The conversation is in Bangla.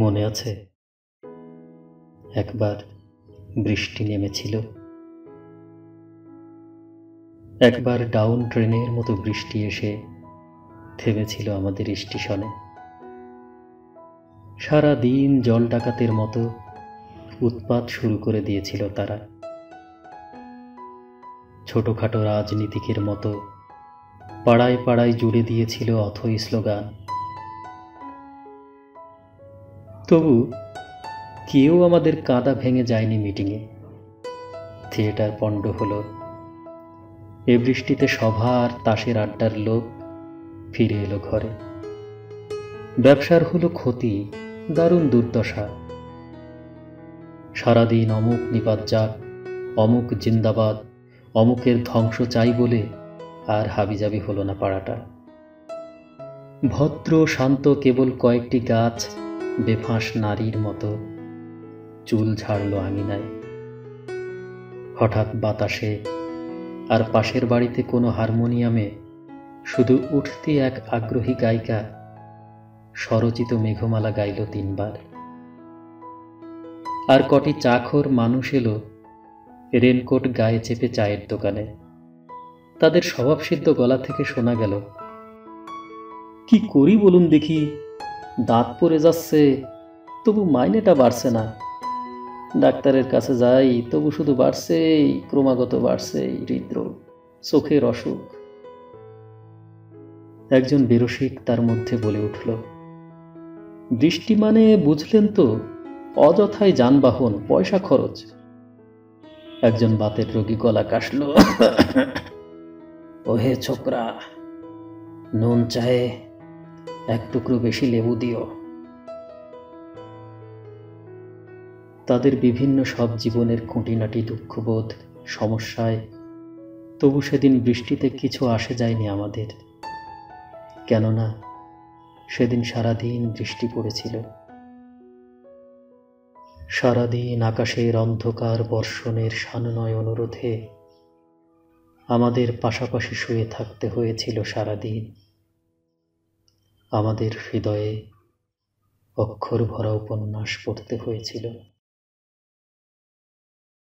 মনে আছে একবার বৃষ্টি নেমেছিল। একবার ডাউন ট্রেনের মতো বৃষ্টি এসে থেমেছিল আমাদের স্টেশনে। সারা দিন জল ডাকাতের মতো উৎপাত শুরু করে দিয়েছিল তারা। ছোটখাটো রাজনীতিকের মতো পাড়ায় পাড়ায় জুড়ে দিয়েছিল অথৈ স্লোগান। তবু কেউ আমাদের কাঁদা ভেঙে যায়নি মিটিংয়ে। থিয়েটার পণ্ড হলো। এ বৃষ্টিতে সভা আর তাসের আড্ডার লোক ফিরে এলো ঘরে। ব্যবসার হলো ক্ষতি, দারুণ দুর্দশা। সারাদিন অমুক নিপাত যাক, অমুক জিন্দাবাদ, অমুকের ধ্বংস চাই বলে আর হাবিজাবি হলো না পাড়াটা। ভদ্র শান্ত কেবল কয়েকটি গাছ বেফাঁস নারীর মতো চুল ঝাড়ল আঙিনায়। হঠাৎ বাতাসে আর পাশের বাড়িতে কোনো হারমোনিয়ামে শুধু উঠতি এক আগ্রহী গায়িকা স্বরচিত মেঘমালা গাইল ৩ বার। আর কটি চাখর মানুষ এলো রেনকোট গায়ে চেপে চায়ের দোকানে। তাদের স্বভাবসিদ্ধ গলা থেকে শোনা গেল, কি করি বলুন দেখি, দাঁত পড়ে যাচ্ছে তবু মাইনেটা বাড়ছে না। ডাক্তারের কাছে যাই তবু শুধু বাড়ছেই, ক্রমাগত বাড়ছেই হৃদরোগ, চোখের অসুখ। একজন বেরসিক তার মধ্যে বলে উঠল, বৃষ্টি মানে বুঝলেন তো, অযথায় যানবাহন, পয়সা খরচ। একজন বাতের রোগী গলা কাশল, ওহে ছোকরা, নুন চায়ে 1 টুকরো বেশি লেবু দিও। তাদের বিভিন্ন সব জীবনের খুঁটিনাটি দুঃখবোধ, সমস্যায় তবু সেদিন বৃষ্টিতে কিছু আসে যায়নি আমাদের। কেননা সেদিন সারাদিন বৃষ্টি পড়েছিল। সারাদিন আকাশের অন্ধকার বর্ষণের সানুনয় অনুরোধে আমাদের পাশাপাশি শুয়ে থাকতে হয়েছিল সারাদিন। আমাদের হৃদয়ে অক্ষর ভরা উপন্যাস পড়তে হয়েছিল।